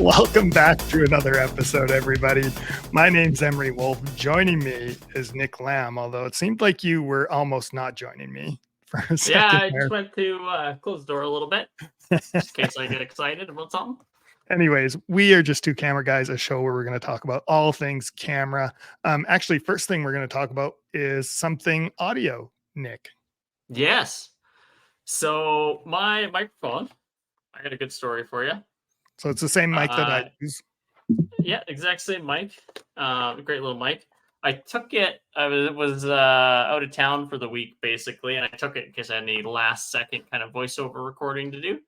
Welcome back to another episode, everybody. My name's Emery Wolf. Joining me is Nick Lamb, although it seemed like you were almost not joining me for a second. Yeah, I just went to close the door a little bit, just in case I get excited about something. Anyways, we are just two camera guys, a show where we're going to talk about all things camera. Actually, first thing we're going to talk about is something audio, Nick. Yes. So my microphone, I got a good story for you. So it's the same mic that I use. Yeah, exact same mic. Great little mic. I took it. I was out of town for the week, basically, and I took it because I had a last second kind of voiceover recording to do.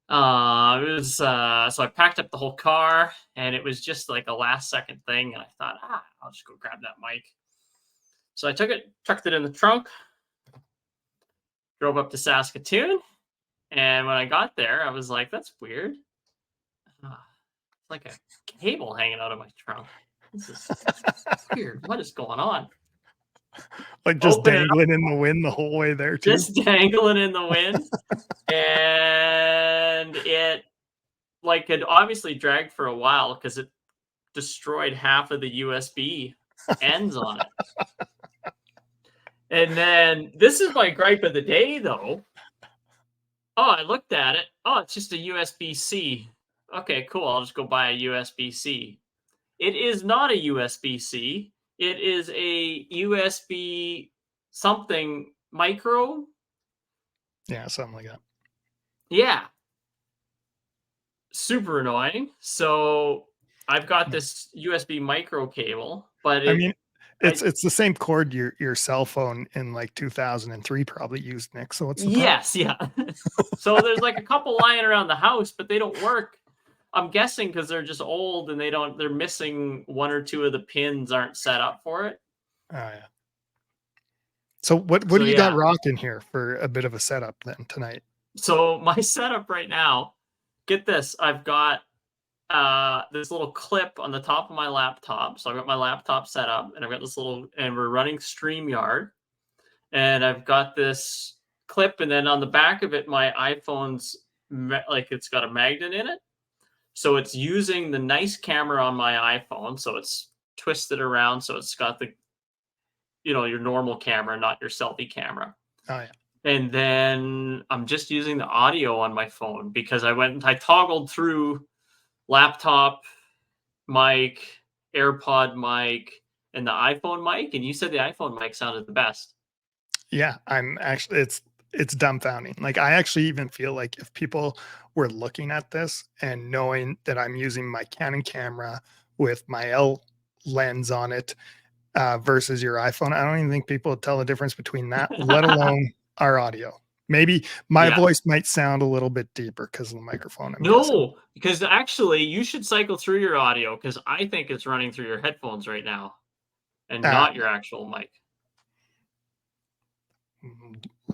So I packed up the whole car, and it was just like a last second thing, and I thought, I'll just go grab that mic. So I took it, tucked it in the trunk, drove up to Saskatoon, and when I got there, I was like, that's weird. It's like a cable hanging out of my trunk. This is weird. What is going on? Like just dangling in the wind the whole way there, too? Just dangling in the wind. And it had obviously dragged for a while because it destroyed half of the USB ends on it. And then this is my gripe of the day, though. Oh, I looked at it. Oh, it's just a USB-C. Okay, cool. I'll just go buy a USB-C. It is not a USB-C. It is a USB something micro. Yeah, something like that. Yeah. Super annoying. So I've got this USB micro cable, but it's the same cord your cell phone in like 2003 probably used, Nick. So what's the problem? Yes, yeah. So there's like a couple lying around the house, but they don't work. I'm guessing because they're just old and they're missing one or two of the pins aren't set up for it. Oh yeah. So what do you got rocking here for a bit of a setup then tonight? So my setup right now, get this, I've got this little clip on the top of my laptop. So I've got my laptop set up and I've got this and we're running StreamYard. And I've got this clip, and then on the back of it, my iPhone's it's got a magnet in it. So it's using the nice camera on my iPhone. So it's twisted around. So it's got the, your normal camera, not your selfie camera. Oh, yeah. And then I'm just using the audio on my phone because I toggled through laptop mic, AirPod mic, and the iPhone mic. And you said the iPhone mic sounded the best. Yeah, I'm actually, it's dumbfounding. Like, I actually even feel like if people were looking at this and knowing that I'm using my Canon camera with my L lens on it versus your iPhone, I don't even think people would tell the difference between that, let alone our audio. Maybe my voice might sound a little bit deeper because of the microphone. No, because actually you should cycle through your audio because I think it's running through your headphones right now and not your actual mic.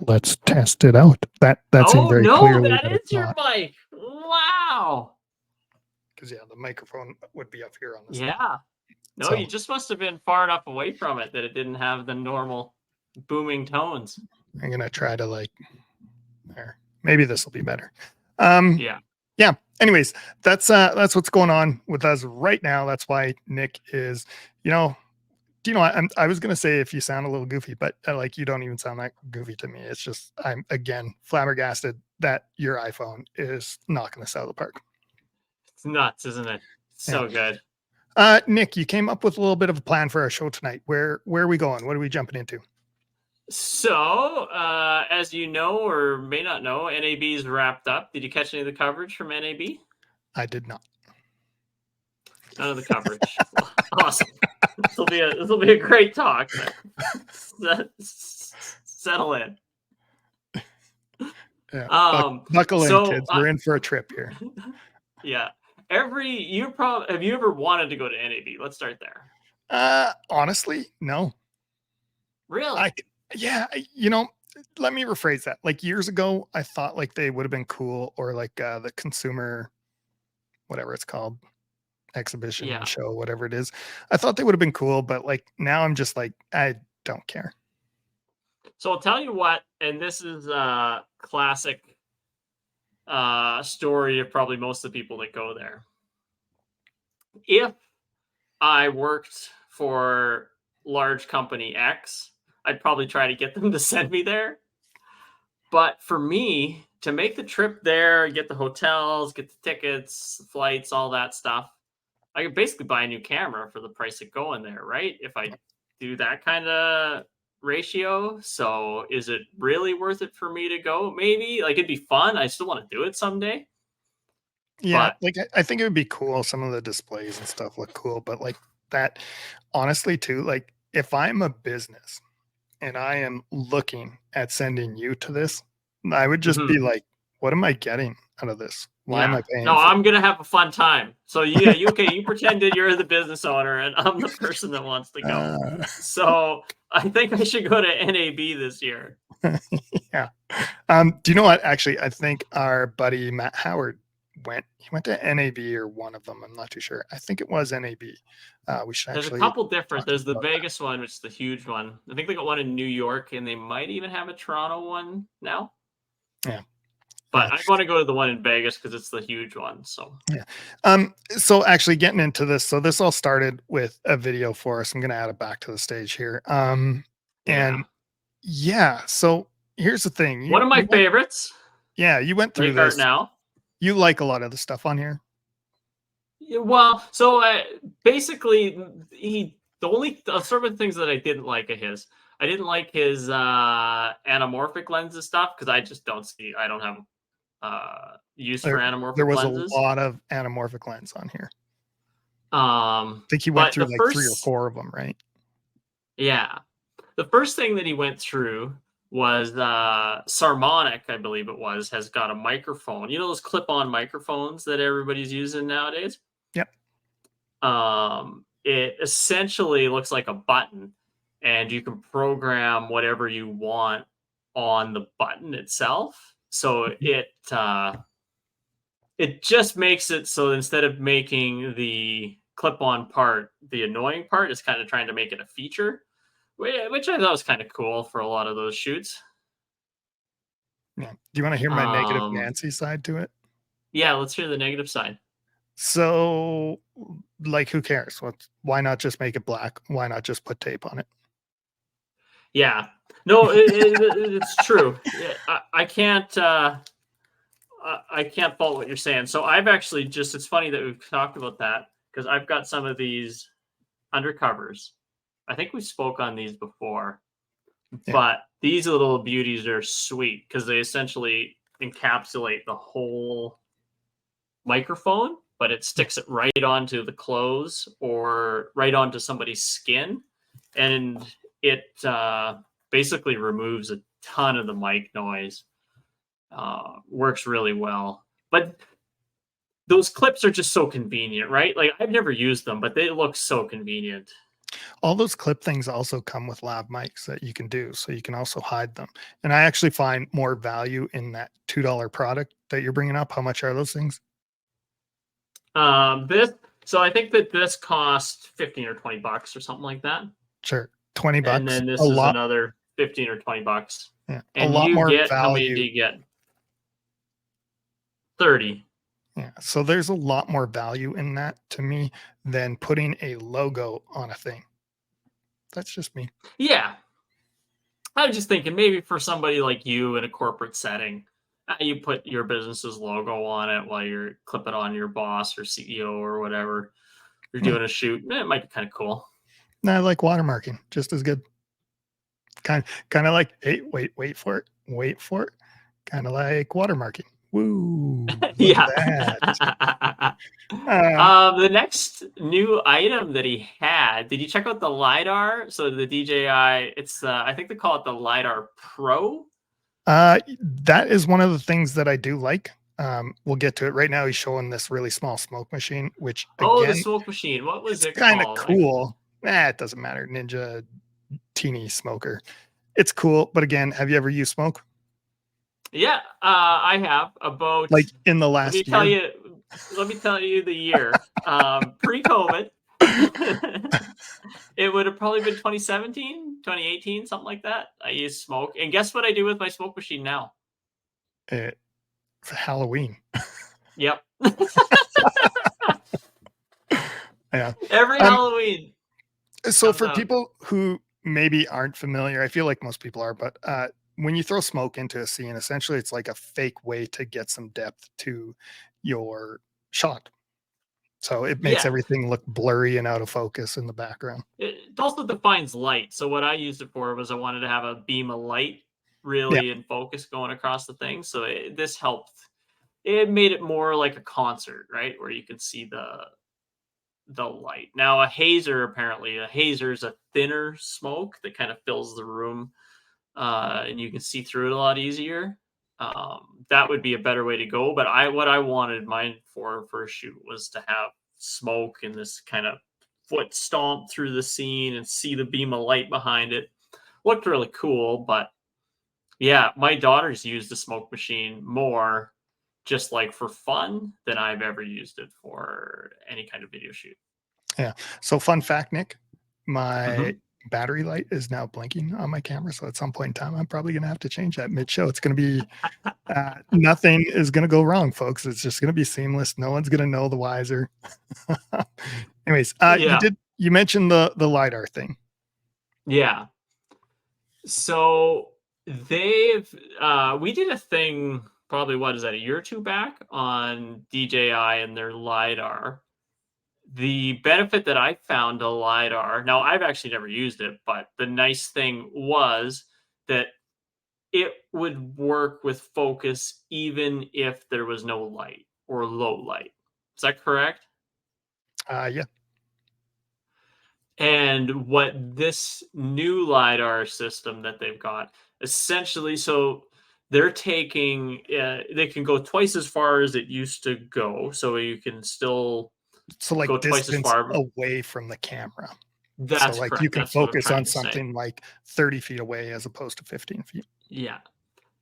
Let's test it out. That seemed very clearly. That is your mic. Wow. Because the microphone would be up here on this. Yeah. No, you just must have been far enough away from it that it didn't have the normal booming tones. I'm gonna try to there. Maybe this will be better. Yeah. Anyways, that's what's going on with us right now. That's why Nick is, I was gonna say if you sound a little goofy, but you don't even sound that goofy to me. It's just I'm again flabbergasted that your iPhone is knocking us out of the park. It's nuts, isn't it? So good. Nick, you came up with a little bit of a plan for our show tonight. Where are we going? What are we jumping into? So, as you know or may not know, NAB's wrapped up. Did you catch any of the coverage from NAB? I did not. None of the coverage. Awesome. This will be a great talk. Settle in. Yeah. Buckle in, kids. We're in for a trip here. Yeah. Have you ever wanted to go to NAB? Let's start there. Honestly, no. Really? Let me rephrase that. Like years ago, I thought they would have been cool, or the consumer, whatever it's called, exhibition show, whatever it is. I thought they would have been cool, but now I'm just I don't care. So I'll tell you what, and this is a classic story of probably most of the people that go there. if I worked for large company X, I'd probably try to get them to send me there. But for me to make the trip there, get the hotels, get the tickets, flights, all that stuff, I could basically buy a new camera for the price of going there, right? If I do that kind of ratio. So is it really worth it for me to go? Maybe. Like it'd be fun. I still want to do it someday. Yeah, But like I think it would be cool. Some of the displays and stuff look cool, but like that, honestly, too, like if I'm a business and I am looking at sending you to this, I would just be mhm, like, what am I getting out of this? Why am yeah. I No, paying for I'm gonna have a fun time. So yeah, you okay, you pretended you're the business owner and I'm the person that wants to this? go. So I think I should go to NAB this year. Yeah. Do you know what? Actually, I think our buddy Matt Howard he went to NAB or one of them. I'm not too sure. I think it was NAB. We should There's a actually couple different. talk to him There's the about that. Vegas one, which is the huge one. I think they got one in New York, and they might even have a Toronto one now. Yeah. But I want to go to the one in Vegas because it's the huge one. So Yeah. So actually getting into this, so this all started with a video for us. I'm gonna add it back to the stage here. yeah, And yeah, so here's the thing. one of my favorites, You went through Lake Art this. now. You like a lot of the stuff on here. Yeah, well, so basically, the only sort of things that I didn't like of his, I didn't like his anamorphic lenses stuff because I don't have use for There anamorphic was a lenses. lot of anamorphic lens on here. I think he went But through the like 3 or first, 4 of them, right? yeah, the first thing that he went through was Sarmonic, I believe it was, has got a microphone. You know those clip-on microphones that everybody's using nowadays? Yep. It essentially looks like a button, and you can program whatever you want on the button itself. So Mhm. it just makes it so instead of making the clip-on part the annoying part, it's kind of trying to make it a feature, which I thought was kind of cool for a lot of those shoots. Yeah. Do you wanna hear my negative Um, Nancy side to it? yeah, let's hear the negative side. So, like, who cares? Why not just make it black? Why not just put tape on it? Yeah, no, it's true. Yeah, I can't. I can't fault what you're saying. So I've actually just, it's funny that we've talked about that because I've got some of these undercovers. I think we spoke on these before, Yeah. but these little beauties are sweet because they essentially encapsulate the whole microphone, but it Yeah. sticks it right onto the clothes or right onto somebody's skin. And it basically removes a ton of the mic noise. Works really well. But those clips are just so convenient, right? Like I've never used them, but they look so convenient. All those clip things also come with lav mics that you can do, so you can also hide them. And I actually find more value in that $2 product that you're bringing up. How much are those things? This, so I think that this cost 15 or 20 bucks or something like that. Sure. 20 And bucks. then A this is lot. another 15 or 20 bucks. Yeah. A And lot you more get, how many do value. you get? 30. Yeah. So there's a lot more value in that to me than putting a logo on a thing. That's just me. Yeah. I was just thinking maybe for somebody like you in a corporate setting, you put your business's logo on it while you're clipping on your boss or CEO or whatever. You're Yeah. doing a shoot. It might be kind of cool. No, I like watermarking just as good. Kind of like, hey, wait for it. Wait for it. Kind of like watermarking. Woo. Look at Yeah. that. Um, The next new item that he had, did you check out the LiDAR? So the DJI, it's I think they call it the LiDAR Pro. that is one of the things that I do like. We'll get to it. Right now, he's showing this really small smoke machine, which Oh, the again, smoke machine. What was it's it kind of called? cool. It doesn't matter. Ninja teeny smoker. It's cool, but again, have you ever used smoke? Yeah, I have about, Like in the let me last tell year? you, let me tell you the year. Pre-COVID. It would have probably been 2017, 2018, something like that. I used smoke. And guess what I do with my smoke machine now? Eh, for Halloween. Yep. Every Um, Halloween so comes for out. people who maybe aren't familiar, I feel like most people are, but when you throw smoke into a scene, essentially it's like a fake way to get some depth to your shot. So it makes Yeah. everything look blurry and out of focus in the background. It also defines light. So what I used it for was I wanted to have a beam of light Yeah. really in focus going across the thing. So this helped. It made it more like a concert, right? Where you can see the light. Now a hazer is a thinner smoke that kind of fills the room, and you can see through it a lot easier. That would be a better way to go. But what I wanted mine for a shoot was to have smoke and this kind of foot stomp through the scene and see the beam of light behind it. Looked really cool, but yeah, my daughters use the smoke machine more just like for fun than I've ever used it for any kind of video shoot. Yeah. So fun fact, Nick, my Mhm. battery light is now blinking on my camera. So at some point in time, I'm probably going to have to change that mid-show. It's going to be nothing is going to go wrong, folks. It's just going to be seamless. No one's going to know the wiser. Anyways, Yeah. you mentioned the lidar thing. Yeah. So they've we did a thing probably what is that, a year or two back on DJI and their LiDAR. The benefit that I found to LiDAR, now I've actually never used it, but the nice thing was that it would work with focus even if there was no light or low light. Is that correct? Yeah. And what this new LiDAR system that they've got essentially, so they're taking, they can go twice as far as it used to go. So you can still So go like twice as distance far. away from the camera. So That's like you correct. can That's what I'm focus on trying to say. something like 30 feet away as opposed to 15 feet. Yeah.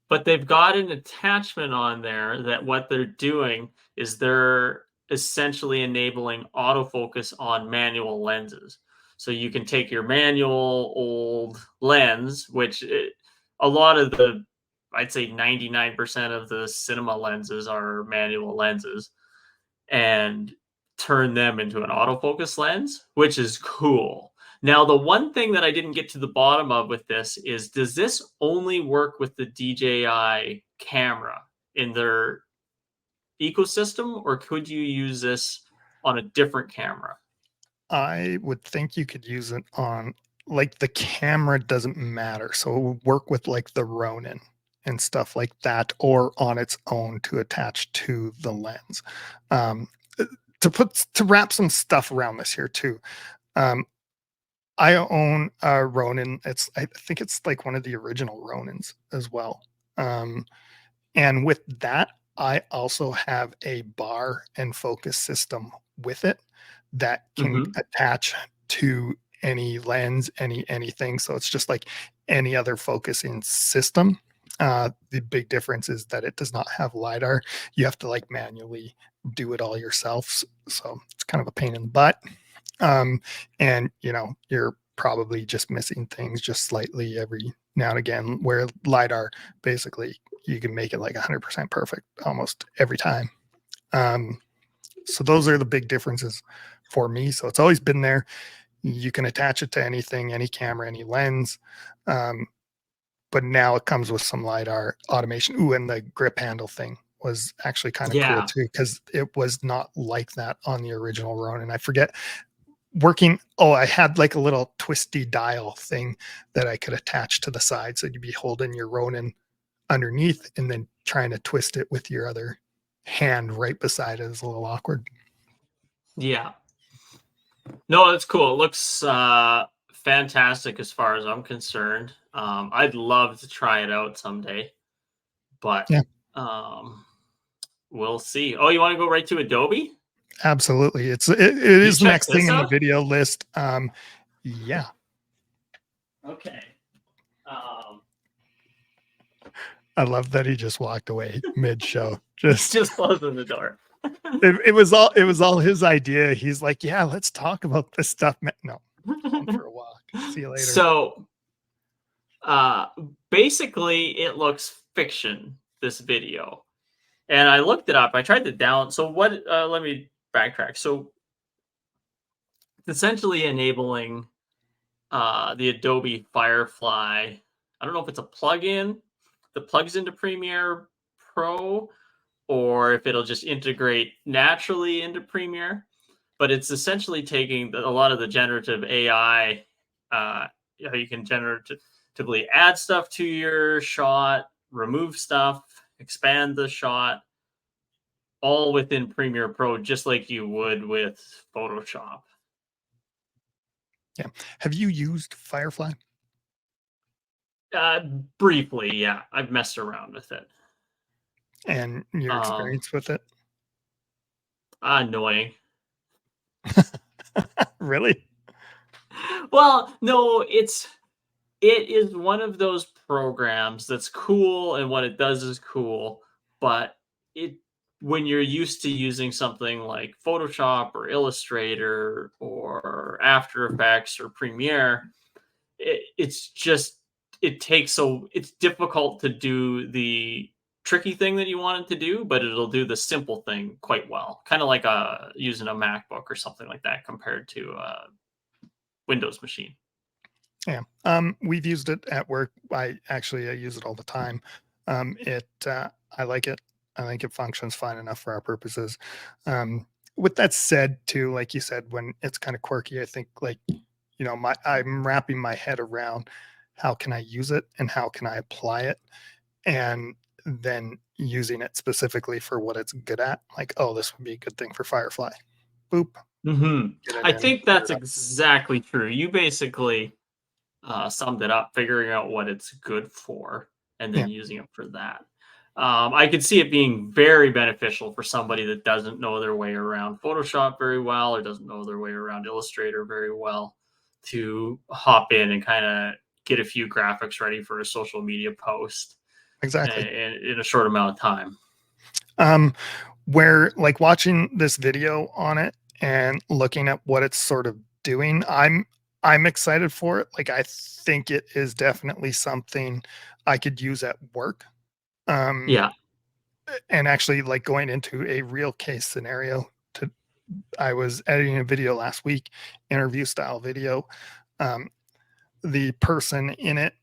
But they've got an attachment on there that what they're doing is they're essentially enabling autofocus on manual lenses. So you can take your manual old lens, which a lot of the, I'd say 99% of the cinema lenses are manual lenses, and turn them into an autofocus lens, which is cool. Now, the one thing that I didn't get to the bottom of with this is, does this only work with the DJI camera in their ecosystem, or could you use this on a different camera? I would think you could use it on like the camera doesn't matter. So it would work with like the Ronin and stuff like that, or on its own to attach to the lens. Um, to wrap some stuff around this here too. Um, I own a Ronin. I think it's like one of the original Ronins as well. Um, and with that, I also have a bar and focus system with it that can Mm-hmm. attach to any lens, anything. So it's just like any other focusing system. The big difference is that it does not have LiDAR. You have to like manually do it all yourself. So it's kind of a pain in the butt. And you're probably just missing things just slightly every now and again, where LiDAR basically you can make it like 100% perfect almost every time. Um, so those are the big differences for me. So it's always been there. You can attach it to anything, any camera, any lens. Um, but now it comes with some LiDAR automation. Ooh, and the grip handle thing was actually kind of cool Yeah. too, because it was not like that on the original Ronin. I forget working. Oh, I had like a little twisty dial thing that I could attach to the side. So you'd be holding your Ronin underneath and then trying to twist it with your other hand right beside it is a little awkward. Yeah. No, that's cool. It looks fantastic as far as I'm concerned. I'd love to try it out someday, but Yeah, um, we'll see. Oh, you want to go right to Adobe? absolutely. It You is the check next thing this in the out? video list. Yeah, Okay. Um, I love that he just walked away mid show. Just just closing the door. it was all his idea. He's like, yeah, let's talk about this stuff. No, going for a walk. See you later. So, uh, basically, it looks fiction, this video. And I looked it up. I tried to down. So, what, let me backtrack. So, essentially enabling the Adobe Firefly. I don't know if it's a plugin that plugs into Premiere Pro or if it'll just integrate naturally into Premiere. But it's essentially taking a lot of the generative AI. You can generatively add stuff to your shot, remove stuff, expand the shot, all within Premiere Pro, just like you would with Photoshop. Yeah. Have you used Firefly? Uh, Briefly, yeah, I've messed around with it. And your Um, experience with it? Annoying. Really? Well, no, it is one of those programs that's cool and what it does is cool, but it when you're used to using something like Photoshop or Illustrator or After Effects or Premiere, it's just it's difficult to do the tricky thing that you want it to do, but it'll do the simple thing quite well. Kind of like using a MacBook or something like that compared to a Windows machine. Yeah. We've used it at work. I use it all the time. I like it. I think it functions fine enough for our purposes. With that said, too, like you said, when it's kind of quirky, I think I'm wrapping my head around how can I use it and how can I apply it, and then using it specifically for what it's good at. Like, oh, this would be a good thing for Firefly. Boop, get it I in, think put that's it up. exactly true. You basically summed it up, figuring out what it's good for and Yeah, then using it for that. I could see it being very beneficial for somebody that doesn't know their way around Photoshop very well or doesn't know their way around Illustrator very well to hop in and kind of get a few graphics ready for a social media post exactly. in a short amount of time. Um, where like watching this video on it and looking at what it's sort of doing, I'm excited for it. Like I think it is definitely something I could use at work. Um, Yeah. and actually like going into a real case scenario to I was editing a video last week, interview style video. Um, the person in it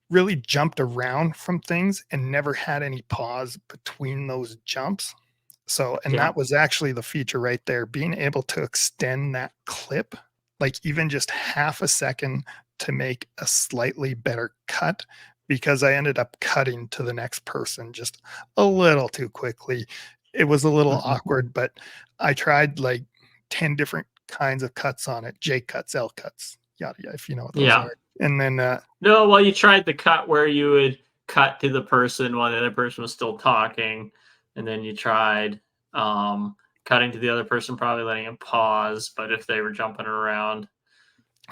really jumped around from things and never had any pause between those jumps. So, and Yeah. that was actually the feature right there, being able to extend that clip, like even just half a second to make a slightly better cut, because I ended up cutting to the next person just a little too quickly. It was a little Mhm. awkward, but I tried like 10 different kinds of cuts on it, J cuts, L cuts, yada, yada, if you know what those Yeah. are. And then, No, well, you tried the cut where you would cut to the person while the other person was still talking, and then you tried cutting to the other person, probably letting it pause, but if they were jumping around.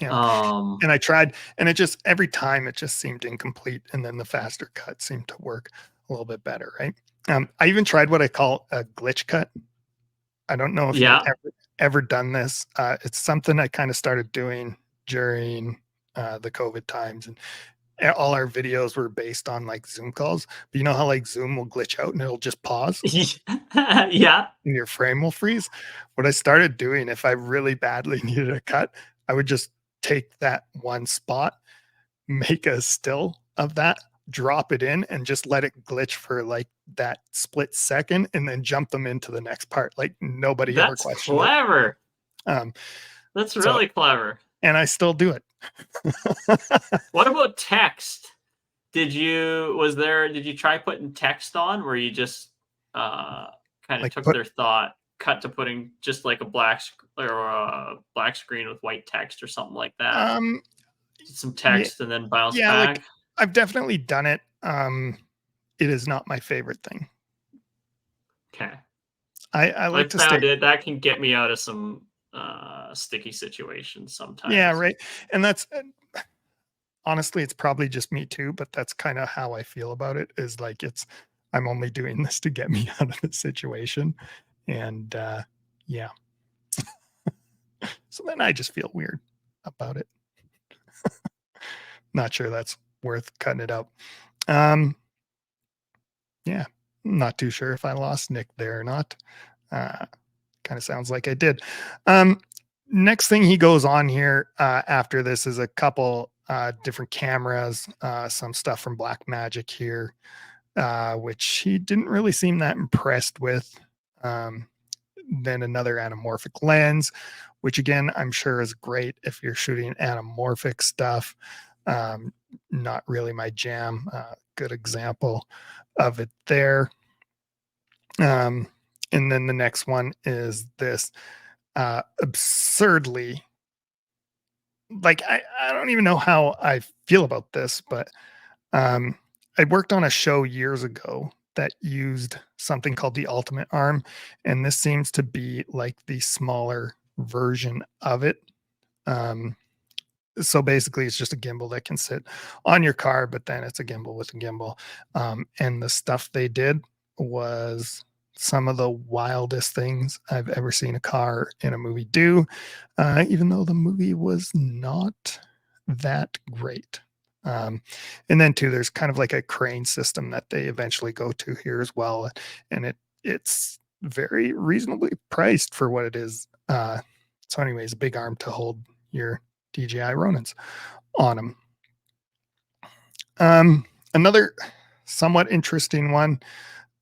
yeah, Um, and I tried, and it just every time it just seemed incomplete, and then the faster cut seemed to work a little bit better, right? I even tried what I call a glitch cut. I don't know if you've yeah. ever done this. It's something I kind of started doing during the COVID times, and all our videos were based on like Zoom calls. But you know how like Zoom will glitch out and it'll just pause Yeah. and your frame will freeze? What I started doing, if I really badly needed a cut, I would just take that one spot, make a still of that, drop it in, and just let it glitch for like that split second, and then jump them into the next part. Like nobody ever That's questioned it. clever. Um, That's so, really clever. and I still do it. What about text? Did you try putting text on where you just uh kind of Like took put, their thought, cut to putting just like a black screen with white text or something like that? um, Did some yeah, text and then bounce yeah, like back? I've definitely done it. It is not my favorite thing. Okay. I I like to stay. found it that can get me out of some sticky situations Yeah, sometimes. right. And that's honestly, it's probably just me too, but that's kind of how I feel about it. Is like I'm only doing this to get me out of the situation, and yeah. So then I just feel weird about it. Not sure that's worth cutting it out. Um, yeah, not too sure if I lost Nick there or not. Uh, kind of sounds like I did. Um, next thing he goes on here after this is a couple different cameras, some stuff from Blackmagic here, which he didn't really seem that impressed with. Then another anamorphic lens, which again, I'm sure is great if you're shooting anamorphic stuff. Not really my jam. Good example of it there. And then the next one is this absurdly, like, I don't even know how I feel about this, but I worked on a show years ago that used something called the Ultimate Arm, and this seems to be like the smaller version of it. So basically, it's just a gimbal that can sit on your car, but then it's a gimbal with a gimbal. And the stuff they did was some of the wildest things I've ever seen a car in a movie do, even though the movie was not that great. And then too, there's kind of like a crane system that they eventually go to here as well, and it's very reasonably priced for what it is. So, anyways, a big arm to hold your DJI Ronins on them. Another somewhat interesting one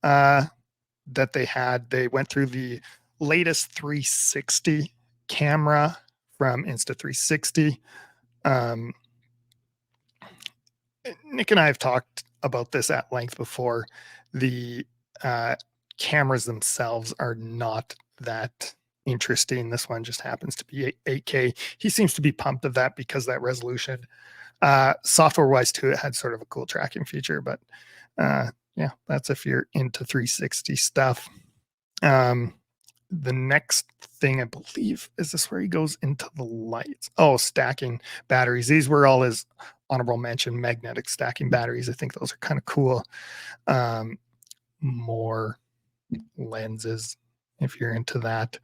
that they went through the latest 360 camera from Insta360. Nick and I have talked about this at length before. The cameras themselves are not that interesting. This one just happens to be 8K. He seems to be pumped of that because that resolution. Software wise too, it had sort of a cool tracking feature, but yeah, that's if you're into 360 stuff. The next thing I believe is this where he goes into the lights. Oh, stacking batteries. These were all his honorable mention magnetic stacking batteries. I think those are kind of cool. More lenses if you're into that.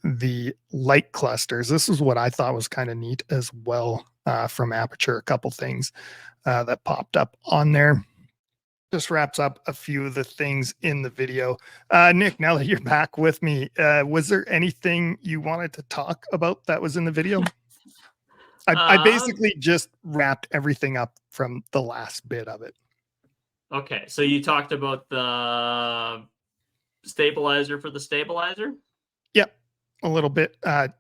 The light clusters. This is what I thought was kind of neat as well from Aperture. A couple things that popped up on there. Just wraps up a few of the things in the video. Nick, now that you're back with me, was there anything you wanted to talk about that was in the video? I basically just wrapped everything up from the last bit of it. Okay, so you talked about the stabilizer for the stabilizer? Yep, a little bit. Do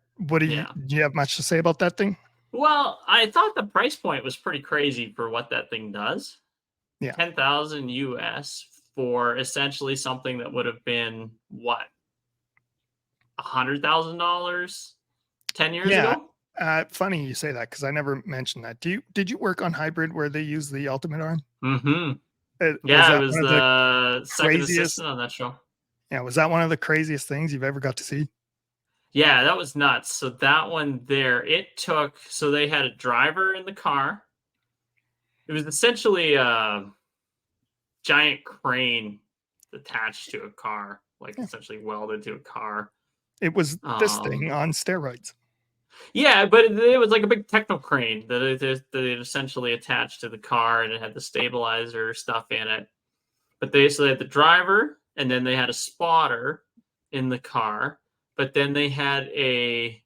you have much to say about that thing? Well, I thought the price point was pretty crazy for what that thing does. Yeah. 10,000 US for essentially something that would have been what? $100,000 10 years ago? Funny you say that because I never mentioned that. Did you work on hybrid where they use the Ultimate Arm? Mm-hmm. Was I that was one of the the second craziest? assistant on that show. Yeah, was that one of the craziest things you've ever got to see? Yeah, that was nuts. So that one there, so they had a driver in the car. It was essentially a giant crane attached to a car, like essentially welded to a car. It was this thing on steroids. Yeah, but it was like a big techno crane that it essentially attached to the car, and it had the stabilizer stuff in it. But they had the driver, and then they had a spotter in the car. But then they had it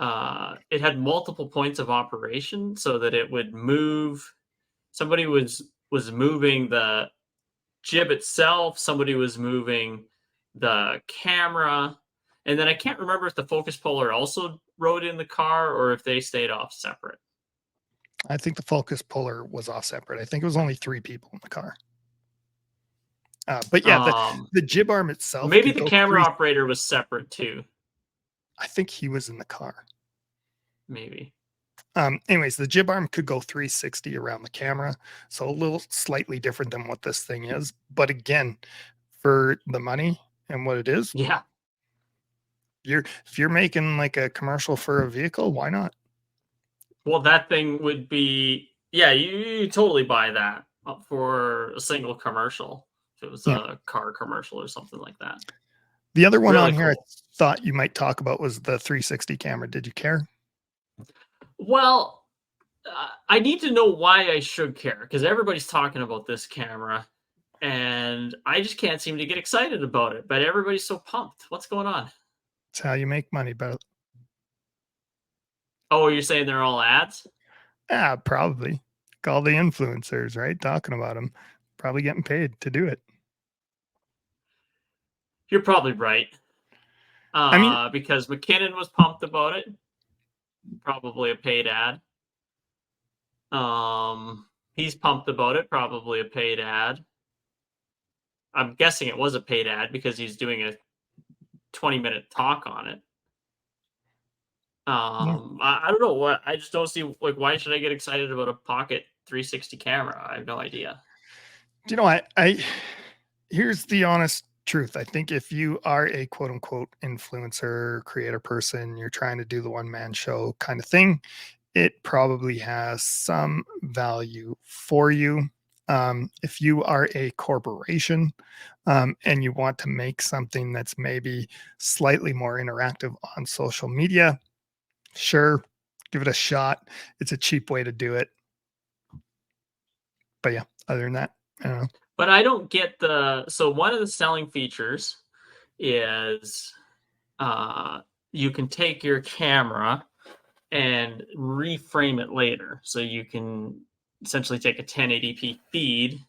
had multiple points of operation so that it would move. Somebody was moving the jib itself. Somebody was moving the camera, and then I can't remember if the focus puller also rode in the car or if they stayed off separate. I think the focus puller was off separate. I think it was only 3 people in the car. But yeah, the jib arm itself. Maybe the camera operator was separate too. I think he was in the car. Maybe. Anyways, the jib arm could go 360 around the camera, so a little slightly different than what this thing is. But again, for the money and what it is, yeah, if you're making like a commercial for a vehicle, why not? Well, that thing would be, you totally buy that for a single commercial if it was a car commercial or something like that. The other one on here I thought you might talk about was the 360 camera. Did you care? Well, I need to know why I should care because everybody's talking about this camera and I just can't seem to get excited about it. But everybody's so pumped. What's going on? It's how you make money, but Oh, you're saying they're all ads? Yeah, probably. All the influencers, right? Talking about them, probably getting paid to do it. You're probably right. I mean, Because McKinnon was pumped about it. Probably a paid ad. He's pumped about it. Probably a paid ad. I'm guessing it was a paid ad because he's doing a 20-minute talk on it. yeah. I don't know what. I just don't see, like, why should I get excited about a Pocket 360 camera? I have no idea. Do you know, here's the honest truth. I think if you are a quote unquote influencer, creator person, you're trying to do the one man show kind of thing, it probably has some value for you. If you are a corporation and you want to make something that's maybe slightly more interactive on social media, sure, give it a shot. It's a cheap way to do it. But yeah, other than that, I don't know. But I don't get the. So one of the selling features is you can take your camera and reframe it later. So you can essentially take a 1080p feed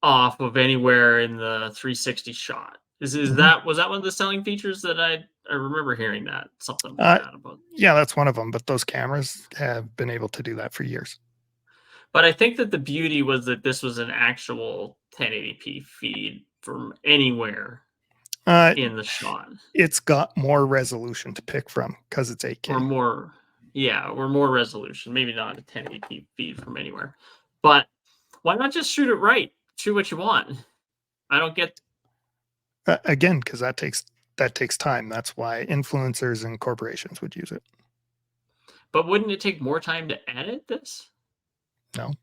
off of anywhere in the 360 shot. Is Mhm. that was that one of the selling features that I remember hearing that something like Uh, that about? yeah, that's one of them. But those cameras have been able to do that for years. But I think that the beauty was that this was an actual 1080p feed from anywhere Uh, in the shot, it's got more resolution to pick from because it's or 8K. more, yeah, or more resolution. Maybe not a 1080p feed from anywhere, but why not just shoot it right? Shoot what you want. I don't get. Again, because that takes time. That's why influencers and corporations would use it. But wouldn't it take more time to edit this? No,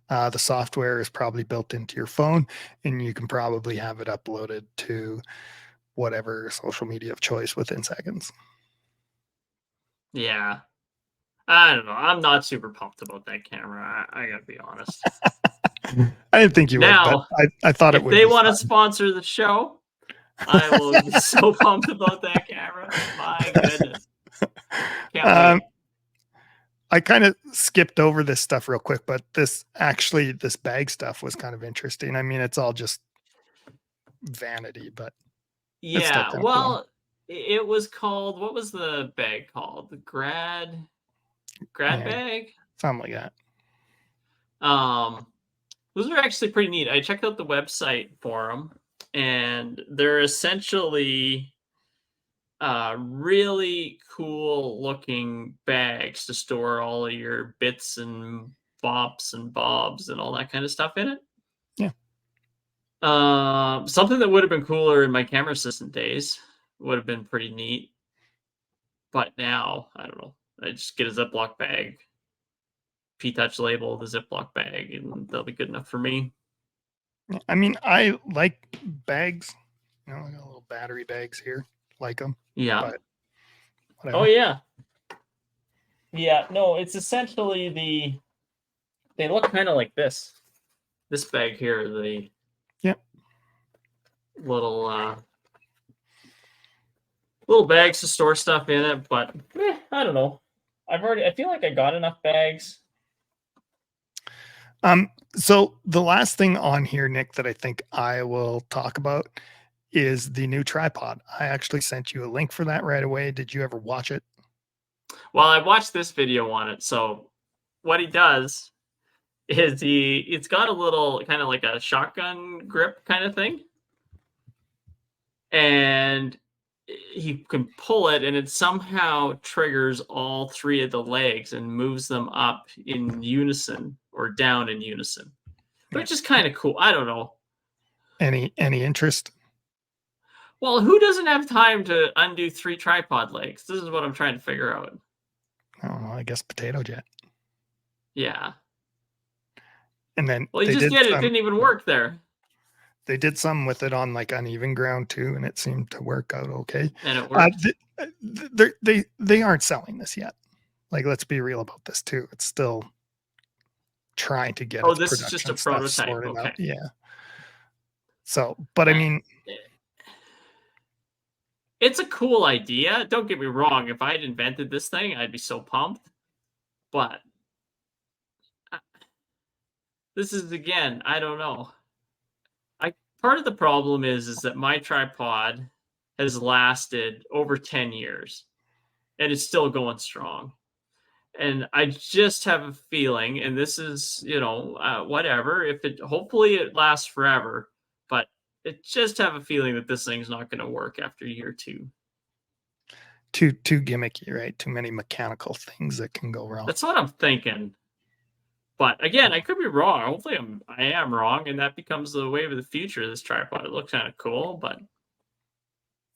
the software is probably built into your phone, and you can probably have it uploaded to whatever social media of choice within seconds. Yeah, I don't know. I'm not super pumped about that camera. I gotta be honest. I didn't think you would, but Now, I thought it if would they be want to fun. sponsor the show, I will be so pumped about that camera. My goodness. Can't um, wait. I kind of skipped over this stuff real quick, but this bag stuff was kind of interesting. I mean, it's all just vanity, but it's still Yeah, kind of cool. well, it was called, what was the bag called? The grad Yeah, bag? something like that. Um, those are actually pretty neat. I checked out the website for them, and they're essentially really cool looking bags to store all of your bits and bops and bobs and all that kind of stuff in it. Yeah. Something that would have been cooler in my camera assistant days would have been pretty neat. But now, I don't know. I just get a Ziploc bag, P-Touch label, the Ziploc bag, and they'll be good enough for me. I mean, I like bags. I got little battery bags here, like them, Yeah. but Oh, whatever. yeah. Yeah. No, it's essentially they look kind of like this. This bag here, the Yep. little little bags to store stuff in it, but I don't know. I feel like I got enough bags. So the last thing on here, Nick, that I think I will talk about is the new tripod. I actually sent you a link for that right away. Did you ever watch it? Well, I watched this video on it. So what he does is it's got a little kind of like a shotgun grip kind of thing, and he can pull it and it somehow triggers all three of the legs and moves them up in unison or down in unison, Yeah. which is kind of cool. I don't know. Any interest? Well, who doesn't have time to undo three tripod legs? This is what I'm trying to figure out. I don't know. I guess potato jet. Yeah. And then Well, you just did it. It didn't even work there. they did some with it on like uneven ground too, and it seemed to work out okay. And it worked. They aren't selling this yet. Like, let's be real about this too. It's still trying to get Oh, its this is just a production stuff prototype. sorted out. Okay. Yeah. So, but I Uh, mean, It's a cool idea. Don't get me wrong. If I had invented this thing, I'd be so pumped. But this is, again, I don't know. Part of the problem is that my tripod has lasted over 10 years and it's still going strong. And I just have a feeling, and this is, whatever, if it, hopefully it lasts forever, but I just have a feeling that this thing's not going to work after year 2. Too gimmicky, right? Too many mechanical things that can go wrong. That's what I'm thinking. But again, I could be wrong. Hopefully I am wrong, and that becomes the wave of the future, this tripod. It looks kind of cool, but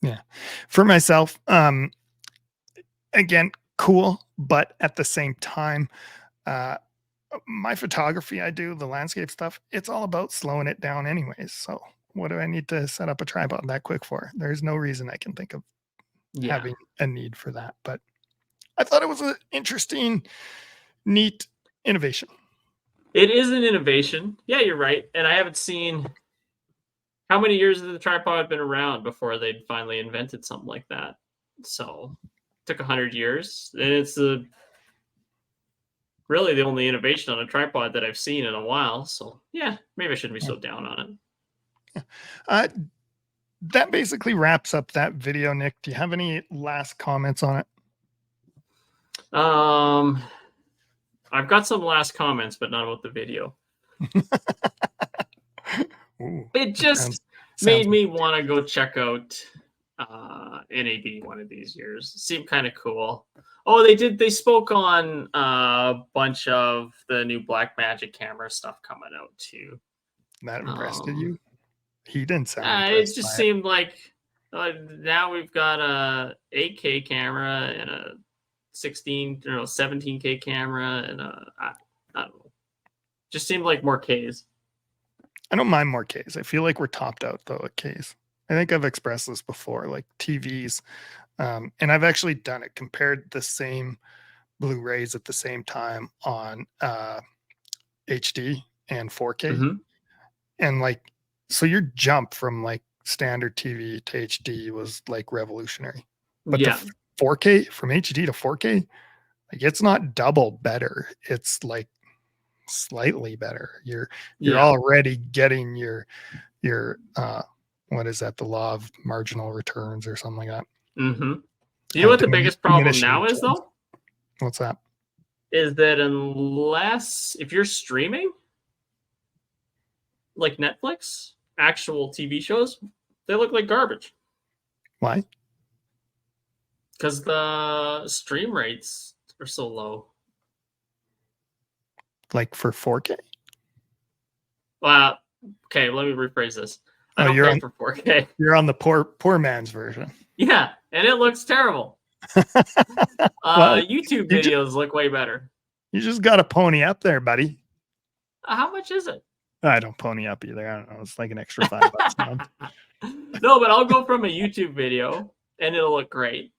yeah. For myself, again, cool, but at the same time, my photography I do, the landscape stuff, it's all about slowing it down anyways. So what do I need to set up a tripod that quick for? There's no reason I can think of having a need for that. But I thought it was an interesting, neat innovation. It is an innovation. Yeah, you're right. And I haven't seen, how many years has the tripod been around before they'd finally invented something like that? So it took 100 years. And it's really the only innovation on a tripod that I've seen in a while. So yeah, maybe I shouldn't be so down on it. That basically wraps up that video, Nick. Do you have any last comments on it? I've got some last comments, but not about the video. Ooh, it just made me want to go check out NAB one of these years. It seemed kind of cool. Oh, they spoke on a bunch of the new Blackmagic camera stuff coming out too. That impressed you? He didn't sound it just seemed like now we've got a 8K camera and a 17K camera and I don't know. Just seemed like more Ks. I don't mind more Ks. I feel like we're topped out though at Ks. I think I've expressed this before, like TVs. And I've actually done it, compared the same Blu-rays at the same time on HD and 4K. Mm-hmm. And like, so your jump from like standard TV to HD was like revolutionary. But the 4K, from HD to 4K, like it's not double better. It's like slightly better. You're already getting your what is that? The law of marginal returns or something like that. Mm-hmm. You know what the biggest problem now is though? What's that? Is that if you're streaming, like Netflix, actual TV shows, they look like garbage. Why? Because the stream rates are so low. Like for 4K? Okay, let me rephrase this. I don't pay for 4K. You're on the poor man's version. Yeah, and it looks terrible. Well, YouTube videos look way better. You just got to pony up there, buddy. How much is it? I don't pony up either. I don't know. It's like an extra $5 a month. No, but I'll go from a YouTube video and it'll look great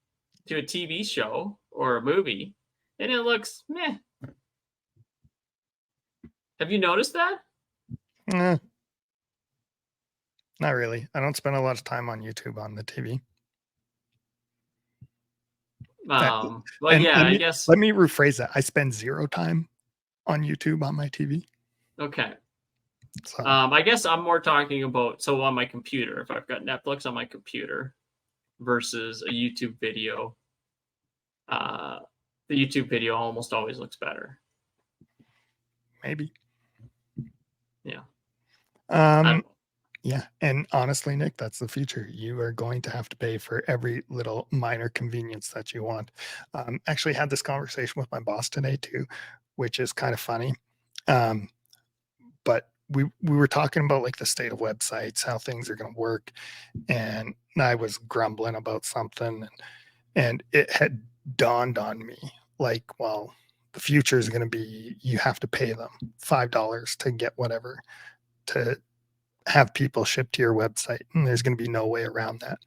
to a TV show or a movie and it looks meh. Have you noticed that? Not really. I don't spend a lot of time on YouTube on the TV. Well, yeah, I guess. Let me rephrase that. I spend 0 time on YouTube on my TV. Okay. So. I guess I'm more talking about, so on my computer, if I've got Netflix on my computer versus a YouTube video, the YouTube video almost always looks better. Maybe. Yeah. Yeah. And honestly, Nick, that's the future. You are going to have to pay for every little minor convenience that you want. Actually had this conversation with my boss today too, which is kind of funny. But we were talking about like the state of websites, how things are going to work. And I was grumbling about something and it had dawned on me like, well, the future is going to be, you have to pay them $5 to get whatever, to have people shipped to your website. And there's going to be no way around that.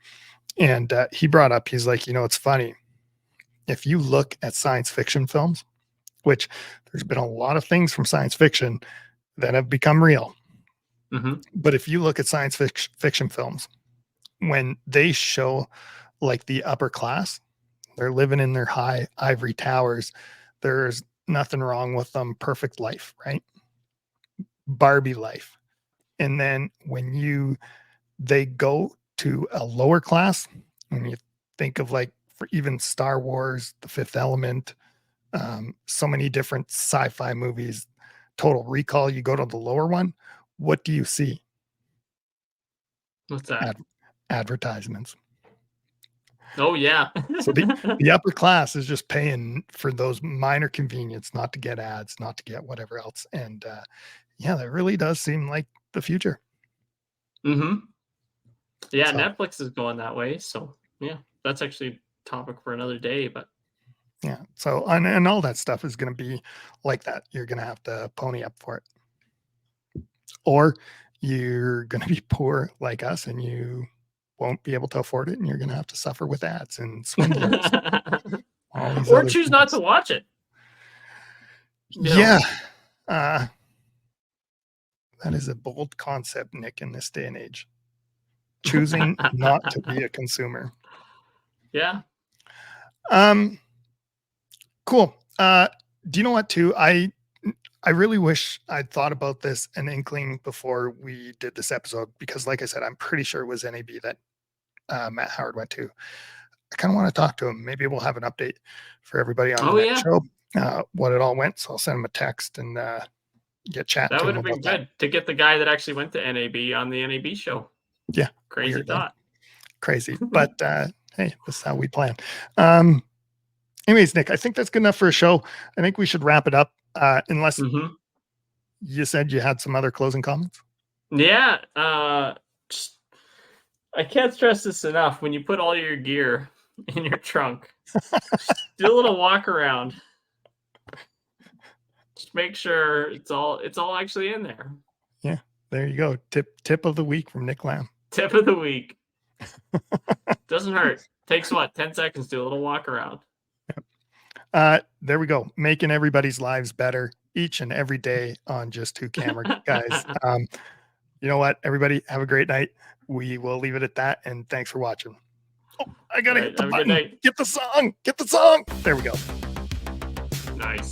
And he brought up, he's like, it's funny. If you look at science fiction films, which there's been a lot of things from science fiction that have become real. Mm-hmm. But if you look at science fiction films, when they show like the upper class. They're living in their high ivory towers. There's nothing wrong with them. Perfect life, right? Barbie life. And then when they go to a lower class, when you think of like for even Star Wars, The Fifth Element, so many different sci-fi movies, Total Recall, you go to the lower one, what do you see? What's that? Advertisements. Oh yeah. So the upper class is just paying for those minor convenience, not to get ads, not to get whatever else. And yeah, that really does seem like the future. Mm-hmm. Yeah, So Netflix is going that way. So yeah, that's actually a topic for another day. But yeah, so and all that stuff is going to be like that. You're going to have to pony up for it, or you're going to be poor like us, and you won't be able to afford it, and you're going to have to suffer with ads and swindlers, all these or other choose not to things. watch it. Yeah, that is a bold concept, Nick, in this day and age. Choosing not to be a consumer. Yeah. Cool. Do you know what too? I really wish I'd thought about this an inkling before we did this episode, because like I said, I'm pretty sure it was NAB that Matt Howard went to. I kind of want to talk to him. Maybe we'll have an update for everybody on the Oh next yeah. show, what it all went. So I'll send him a text and get chatting That to would him have been about that. good to get the guy that actually went to NAB on the NAB show. Yeah. Crazy Weird, thought. Crazy. But hey, this is how we plan. Anyways, Nick, I think that's good enough for a show. I think we should wrap it up. Unless you said you had some other closing comments. Yeah. Just, I can't stress this enough. When you put all your gear in your trunk, just do a little walk around. Just make sure it's all actually in there. Yeah, there you go. Tip of the week from Nick Lamb. Tip of the week. Doesn't hurt. Takes what, 10 seconds to do a little walk around. There we go. Making everybody's lives better each and every day on Just Two Camera, guys. You know what, everybody, have a great night. We will leave it at that, and thanks for watching. Oh, I gotta hit the button. Get the song. There we go. Nice.